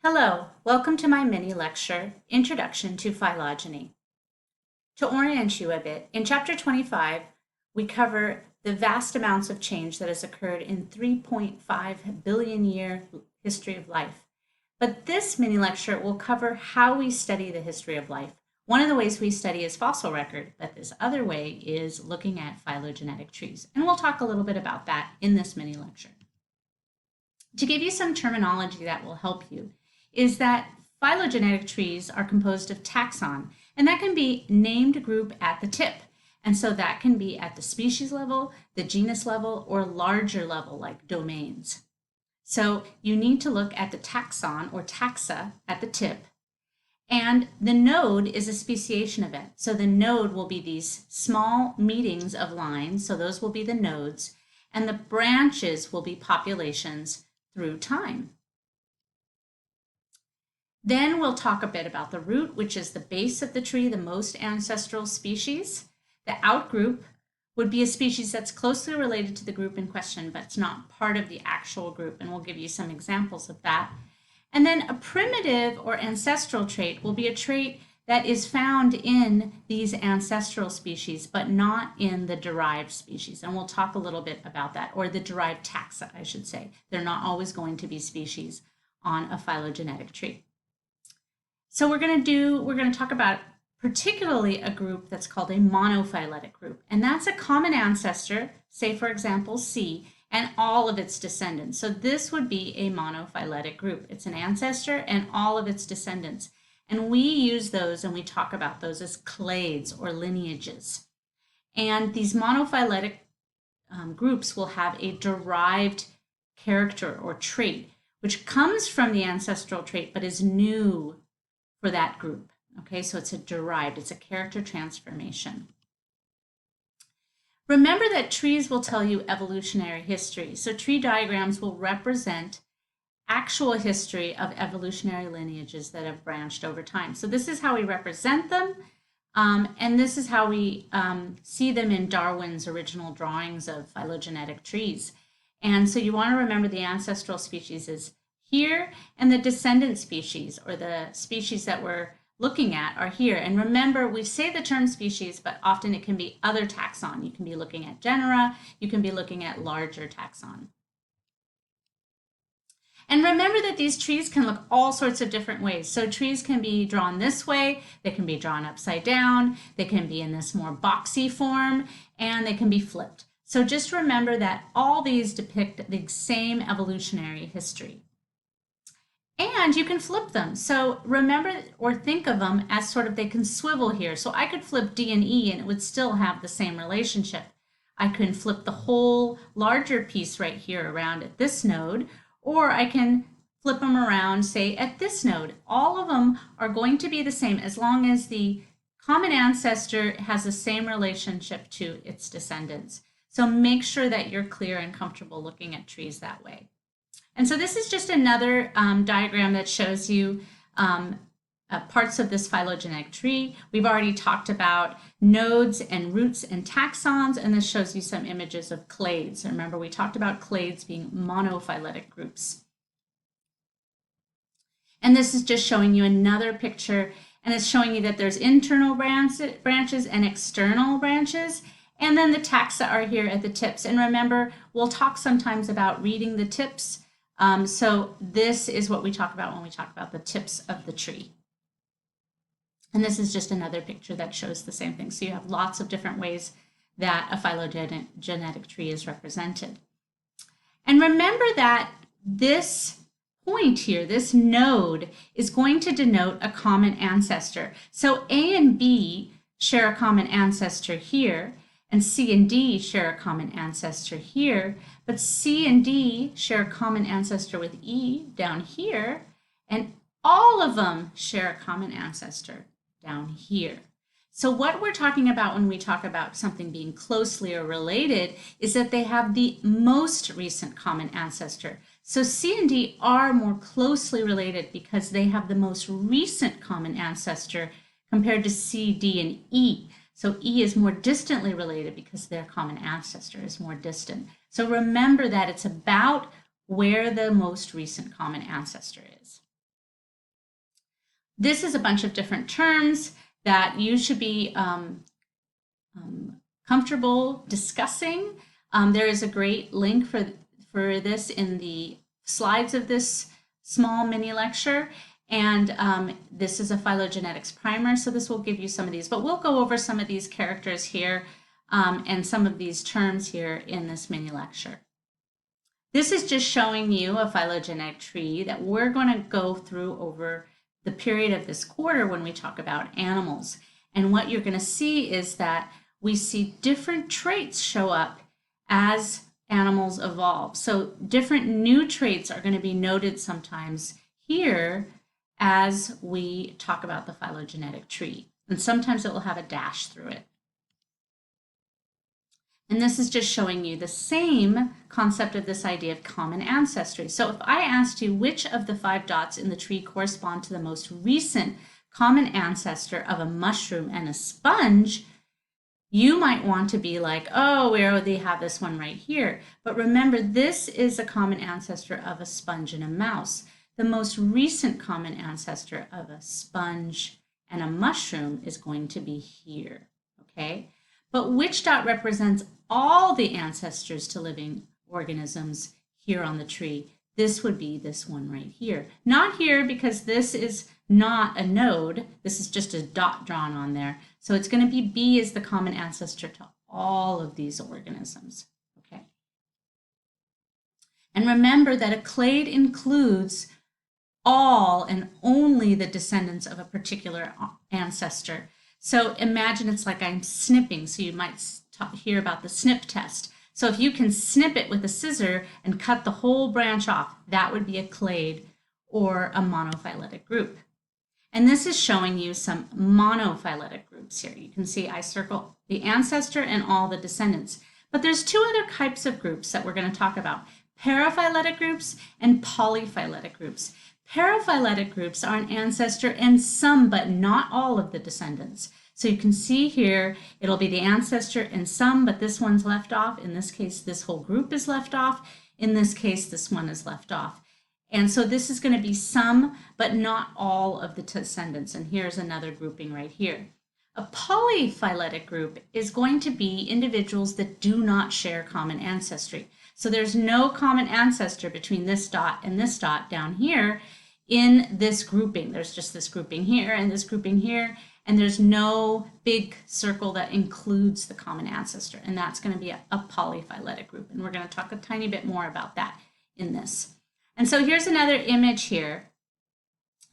Hello, welcome to my mini lecture, Introduction to Phylogeny. To orient you a bit, in chapter 25, we cover the vast amounts of change that has occurred in 3.5 billion year history of life. But this mini lecture will cover how we study the history of life. One of the ways we study is fossil record, but this other way is looking at phylogenetic trees. And we'll talk a little bit about that in this mini lecture. To give you some terminology that will help you, is that phylogenetic trees are composed of taxon, and that can be named group at the tip. And so that can be at the species level, the genus level, or larger level like domains. So you need to look at the taxon or taxa at the tip. And the node is a speciation event. So the node will be these small meetings of lines. So those will be the nodes. And the branches will be populations through time. Then we'll talk a bit about the root, which is the base of the tree, the most ancestral species. The outgroup would be a species that's closely related to the group in question, but it's not part of the actual group, and we'll give you some examples of that. And then a primitive or ancestral trait will be a trait that is found in these ancestral species, but not in the derived species. And we'll talk a little bit about that, or the derived taxa, I should say. They're not always going to be species on a phylogenetic tree. So we're going to talk about particularly a group that's called a monophyletic group. And that's a common ancestor, say for example, C, and all of its descendants. So this would be a monophyletic group. It's an ancestor and all of its descendants. And we use those and we talk about those as clades or lineages. And these monophyletic groups will have a derived character or trait, which comes from the ancestral trait but is new for that group. Okay, so it's a character transformation. Remember that trees will tell you evolutionary history. So tree diagrams will represent actual history of evolutionary lineages that have branched over time. So this is how we represent them, and this is how we see them in Darwin's original drawings of phylogenetic trees. And so you want to remember the ancestral species is here, and the descendant species, or the species that we're looking at, are here. And remember, we say the term species, but often it can be other taxon. You can be looking at genera, you can be looking at larger taxon. And remember that these trees can look all sorts of different ways. So trees can be drawn this way, they can be drawn upside down, they can be in this more boxy form, and they can be flipped. So just remember that all these depict the same evolutionary history. And you can flip them. So remember or think of them as sort of, they can swivel here. So I could flip D and E and it would still have the same relationship. I can flip the whole larger piece right here around at this node, or I can flip them around, say, at this node. All of them are going to be the same as long as the common ancestor has the same relationship to its descendants. So make sure that you're clear and comfortable looking at trees that way. And so this is just another diagram that shows you parts of this phylogenetic tree. We've already talked about nodes and roots and taxons, and this shows you some images of clades. And remember, we talked about clades being monophyletic groups. And this is just showing you another picture, and it's showing you that there's internal branches and external branches. And then the taxa are here at the tips. And remember, we'll talk sometimes about reading the tips. So this is what we talk about when we talk about the tips of the tree. And this is just another picture that shows the same thing. So you have lots of different ways that a phylogenetic tree is represented. And remember that this point here, this node, is going to denote a common ancestor. So A and B share a common ancestor here, and C and D share a common ancestor here, but C and D share a common ancestor with E down here, and all of them share a common ancestor down here. So what we're talking about when we talk about something being closely or related is that they have the most recent common ancestor. So C and D are more closely related because they have the most recent common ancestor compared to C, D, and E. So E is more distantly related because their common ancestor is more distant. So remember that it's about where the most recent common ancestor is. This is a bunch of different terms that you should be comfortable discussing. There is a great link for this in the slides of this small mini lecture. And this is a phylogenetics primer, so this will give you some of these. But we'll go over some of these characters here and some of these terms here in this mini lecture. This is just showing you a phylogenetic tree that we're going to go through over the period of this quarter when we talk about animals. And what you're going to see is that we see different traits show up as animals evolve. So different new traits are going to be noted sometimes here as we talk about the phylogenetic tree. And sometimes it will have a dash through it. And this is just showing you the same concept of this idea of common ancestry. So if I asked you which of the 5 dots in the tree correspond to the most recent common ancestor of a mushroom and a sponge, you might want to be like, oh, where they have this one right here. But remember, this is a common ancestor of a sponge and a mouse. The most recent common ancestor of a sponge and a mushroom is going to be here, okay? But which dot represents all the ancestors to living organisms here on the tree? This would be this one right here. Not here because this is not a node. This is just a dot drawn on there. So it's going to be B is the common ancestor to all of these organisms, okay? And remember that a clade includes all and only the descendants of a particular ancestor. So imagine it's like I'm snipping. So you might hear about the snip test. So if you can snip it with a scissor and cut the whole branch off, that would be a clade or a monophyletic group. And this is showing you some monophyletic groups here. You can see I circle the ancestor and all the descendants. But there's 2 other types of groups that we're going to talk about: paraphyletic groups and polyphyletic groups. Paraphyletic groups are an ancestor and some, but not all of the descendants. So you can see here, it'll be the ancestor and some, but this one's left off. In this case, this whole group is left off. In this case, this one is left off. And so this is going to be some, but not all of the descendants. And here's another grouping right here. A polyphyletic group is going to be individuals that do not share common ancestry. So there's no common ancestor between this dot and this dot down here in this grouping. There's just this grouping here and this grouping here, and there's no big circle that includes the common ancestor, and that's going to be a polyphyletic group. And we're going to talk a tiny bit more about that in this. And so here's another image here.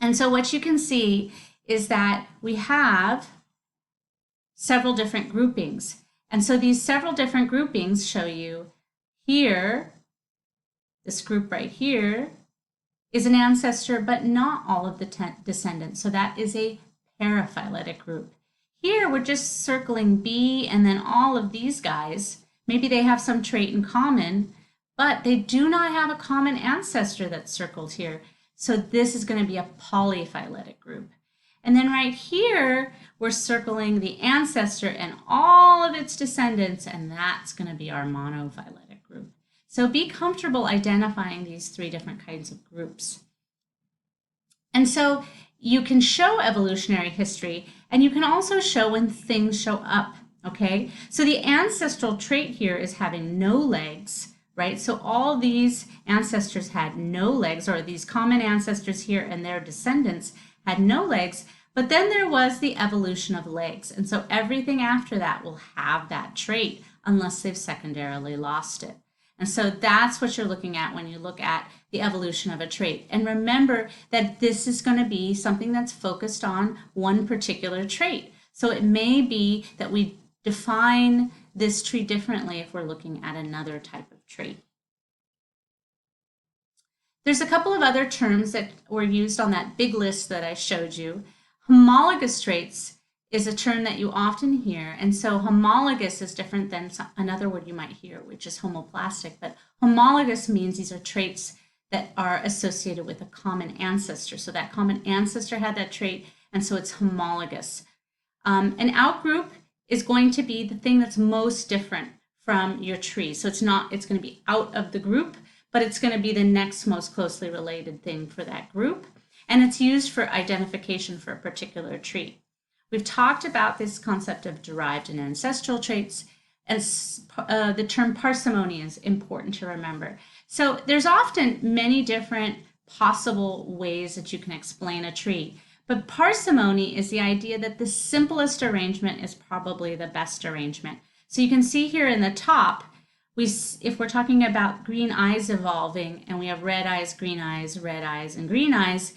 And so what you can see is that we have several different groupings. And so these several different groupings show you here, this group right here is an ancestor, but not all of the descendants. So that is a paraphyletic group. Here we're just circling B and then all of these guys. Maybe they have some trait in common, but they do not have a common ancestor that's circled here. So this is going to be a polyphyletic group. And then right here, we're circling the ancestor and all of its descendants, and that's going to be our monophyletic group. So be comfortable identifying these 3 different kinds of groups. And so you can show evolutionary history, and you can also show when things show up, okay? So the ancestral trait here is having no legs, right? So all these ancestors had no legs, or these common ancestors here and their descendants had no legs, but then there was the evolution of legs. And so everything after that will have that trait unless they've secondarily lost it. And so that's what you're looking at when you look at the evolution of a trait. And remember that this is going to be something that's focused on one particular trait. So it may be that we define this tree differently if we're looking at another type of trait. There's a couple of other terms that were used on that big list that I showed you. Homologous traits is a term that you often hear, and so homologous is different than another word you might hear, which is homoplastic, but homologous means these are traits that are associated with a common ancestor. So that common ancestor had that trait, and so it's homologous. An outgroup is going to be the thing that's most different from your tree. So it's going to be out of the group, but it's going to be the next most closely related thing for that group. and it's used for identification for a particular tree. We've talked about this concept of derived and ancestral traits, and the term parsimony is important to remember. So there's often many different possible ways that you can explain a tree, but parsimony is the idea that the simplest arrangement is probably the best arrangement. So you can see here in the top, if we're talking about green eyes evolving and we have red eyes, and green eyes,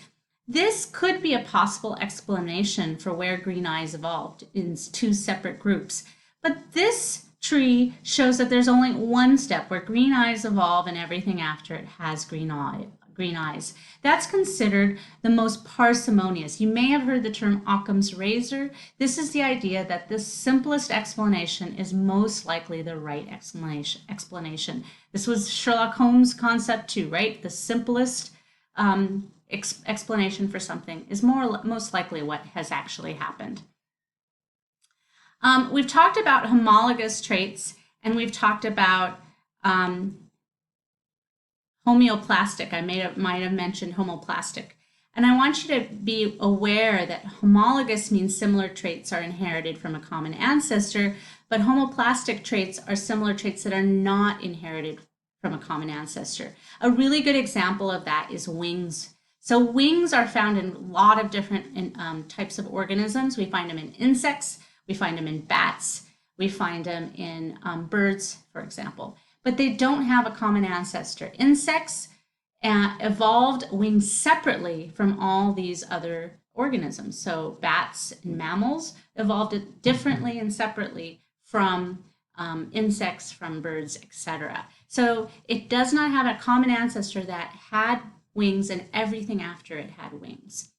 this could be a possible explanation for where green eyes evolved in two separate groups. But this tree shows that there's only one step where green eyes evolve and everything after it has green eyes. That's considered the most parsimonious. You may have heard the term Occam's razor. This is the idea that the simplest explanation is most likely the right explanation. This was Sherlock Holmes' concept too, right? The simplest explanation for something is most likely what has actually happened. We've talked about homologous traits, and we've talked about homeoplastic. I might have mentioned homoplastic. And I want you to be aware that homologous means similar traits are inherited from a common ancestor, but homoplastic traits are similar traits that are not inherited from a common ancestor. A really good example of that is wings. So wings are found in a lot of different types of organisms. We find them in insects, we find them in bats, we find them in birds, for example. But they don't have a common ancestor. Insects evolved wings separately from all these other organisms. So bats and mammals evolved it differently and separately from insects, from birds, etc. So it does not have a common ancestor that had wings and everything after it had wings.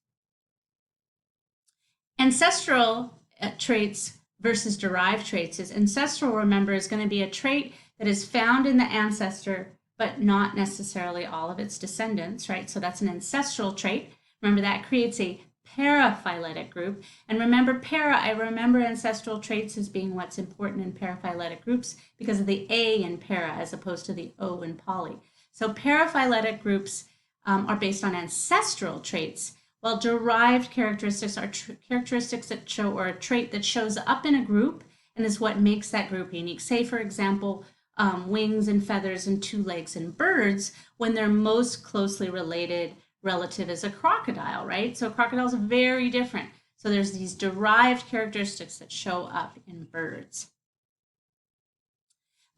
Ancestral traits versus derived traits is ancestral, remember, is going to be a trait that is found in the ancestor, but not necessarily all of its descendants, right? So that's an ancestral trait. Remember, that creates a paraphyletic group. And remember, I remember ancestral traits as being what's important in paraphyletic groups because of the A in para as opposed to the O in poly. So paraphyletic groups are based on ancestral traits, while derived characteristics are characteristics that show, or a trait that shows up in a group and is what makes that group unique. Say, for example, wings and feathers and two legs in birds, when their most closely related relative is a crocodile, right? So crocodiles are very different. So there's these derived characteristics that show up in birds.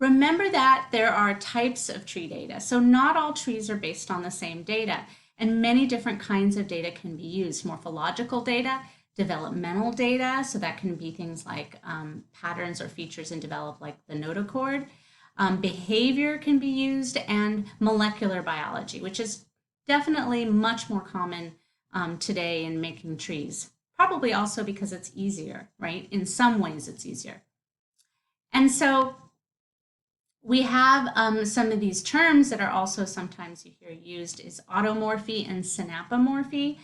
Remember that there are types of tree data. So not all trees are based on the same data, and many different kinds of data can be used. Morphological data, developmental data, so that can be things like patterns or features in develop, like the notochord. Behavior can be used, and molecular biology, which is definitely much more common today in making trees. Probably also because it's easier, right? In some ways it's easier. And so we have some of these terms that are also sometimes you hear used is automorphy and synapomorphy.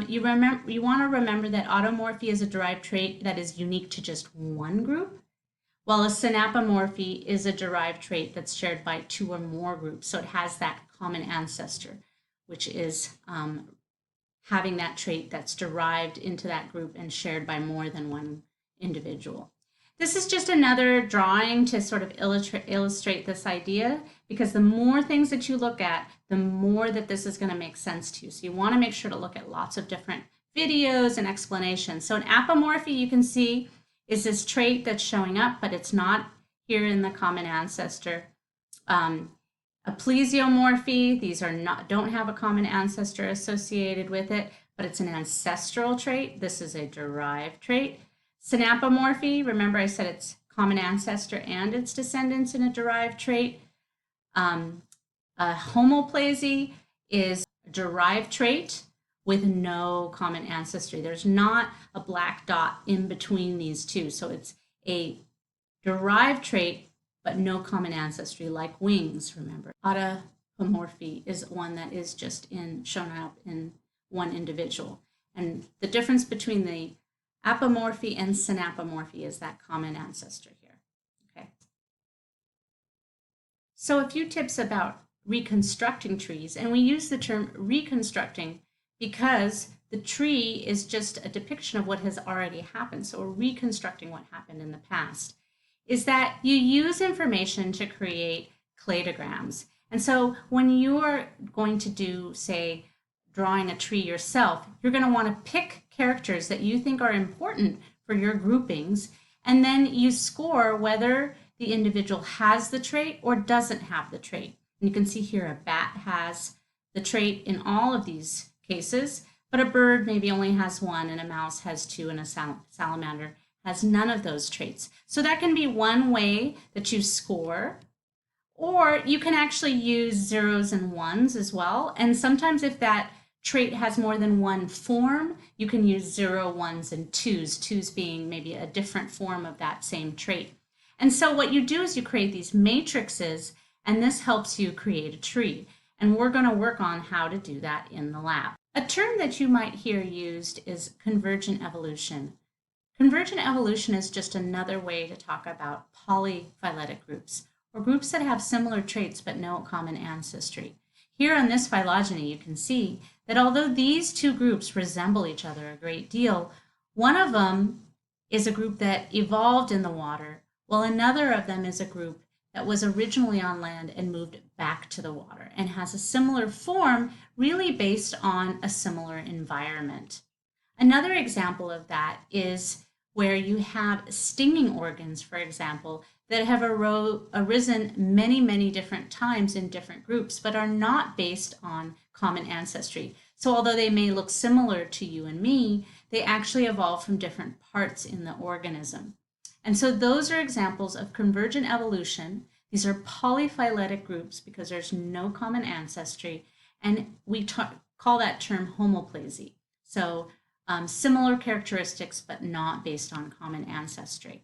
You want to remember that automorphy is a derived trait that is unique to just one group, while a synapomorphy is a derived trait that's shared by two or more groups. So it has that common ancestor, which is having that trait that's derived into that group and shared by more than one individual. This is just another drawing to sort of illustrate this idea, because the more things that you look at, the more that this is going to make sense to you. So you want to make sure to look at lots of different videos and explanations. So an apomorphy, you can see, is this trait that's showing up, but it's not here in the common ancestor. A plesiomorphy, these don't have a common ancestor associated with it, but it's an ancestral trait. This is a derived trait. Synapomorphy, remember I said it's common ancestor and its descendants in a derived trait. Homoplasy is a derived trait with no common ancestry. There's not a black dot in between these two. So it's a derived trait, but no common ancestry, like wings, remember. Automorphy is one that is just shown up in one individual. And the difference between the apomorphy and synapomorphy is that common ancestor here, okay? So a few tips about reconstructing trees, and we use the term reconstructing because the tree is just a depiction of what has already happened. So we're reconstructing what happened in the past. Is that you use information to create cladograms. And so when you're going to do, say, drawing a tree yourself, you're going to want to pick characters that you think are important for your groupings, and then you score whether the individual has the trait or doesn't have the trait. And you can see here a bat has the trait in all of these cases, but a bird maybe only has one, and a mouse has two, and a salamander has none of those traits. So that can be one way that you score. Or you can actually use zeros and ones as well. And sometimes if that trait has more than one form, you can use 0, 1s, and 2s, 2s being maybe a different form of that same trait. And so what you do is you create these matrices, and this helps you create a tree. And we're going to work on how to do that in the lab. A term that you might hear used is convergent evolution. Convergent evolution is just another way to talk about polyphyletic groups, or groups that have similar traits but no common ancestry. Here on this phylogeny, you can see that although these two groups resemble each other a great deal, one of them is a group that evolved in the water, while another of them is a group that was originally on land and moved back to the water and has a similar form, really based on a similar environment. Another example of that is where you have stinging organs, for example, that have arisen many, many different times in different groups, but are not based on common ancestry. So although they may look similar to you and me, they actually evolve from different parts in the organism. And so those are examples of convergent evolution. These are polyphyletic groups because there's no common ancestry, and we call that term homoplasy. So similar characteristics, but not based on common ancestry.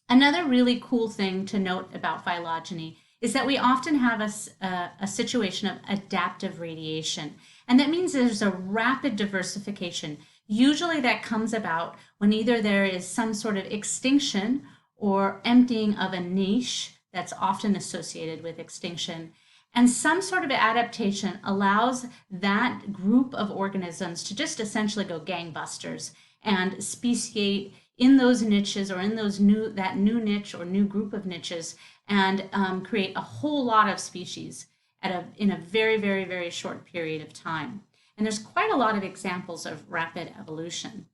Another really cool thing to note about phylogeny is that we often have a situation of adaptive radiation. And that means there's a rapid diversification. Usually that comes about when either there is some sort of extinction or emptying of a niche that's often associated with extinction. And some sort of adaptation allows that group of organisms to just essentially go gangbusters and speciate in those niches, or in that new niche or new group of niches, and create a whole lot of species in a very, very, very short period of time. And there's quite a lot of examples of rapid evolution.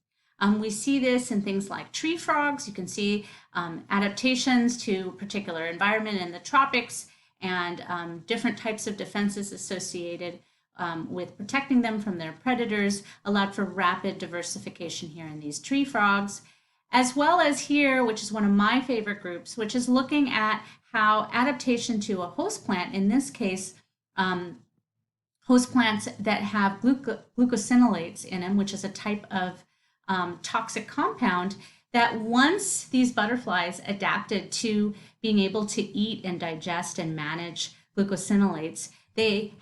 We see this in things like tree frogs. You can see adaptations to particular environment in the tropics, and different types of defenses associated with protecting them from their predators allowed for rapid diversification here in these tree frogs. As well as here, which is one of my favorite groups, which is looking at how adaptation to a host plant, in this case, host plants that have glucosinolates in them, which is a type of toxic compound, that once these butterflies adapted to being able to eat and digest and manage glucosinolates, they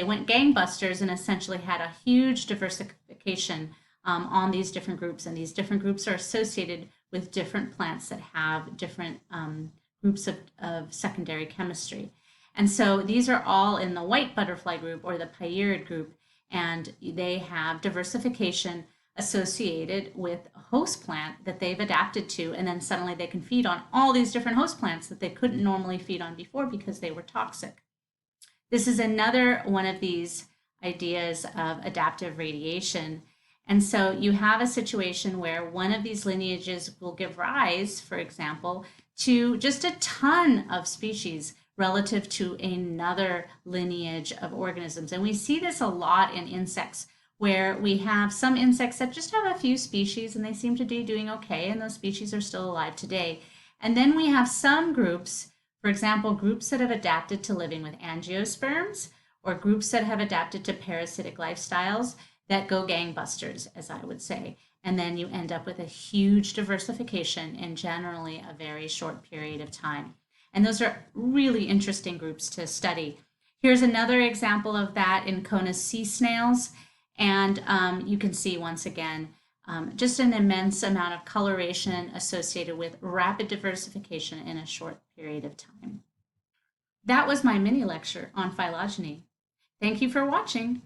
went gangbusters and essentially had a huge diversification on these different groups. And these different groups are associated with different plants that have different groups of secondary chemistry. And so these are all in the white butterfly group, or the pairid group, and they have diversification associated with a host plant that they've adapted to, and then suddenly they can feed on all these different host plants that they couldn't normally feed on before because they were toxic. This is another one of these ideas of adaptive radiation. And so you have a situation where one of these lineages will give rise, for example, to just a ton of species relative to another lineage of organisms. And we see this a lot in insects, where we have some insects that just have a few species and they seem to be doing okay, and those species are still alive today. And then we have some groups, for example, groups that have adapted to living with angiosperms, or groups that have adapted to parasitic lifestyles that go gangbusters, as I would say. And then you end up with a huge diversification in generally a very short period of time. And those are really interesting groups to study. Here's another example of that in Conus sea snails. And you can see once again, just an immense amount of coloration associated with rapid diversification in a short period of time. That was my mini lecture on phylogeny. Thank you for watching.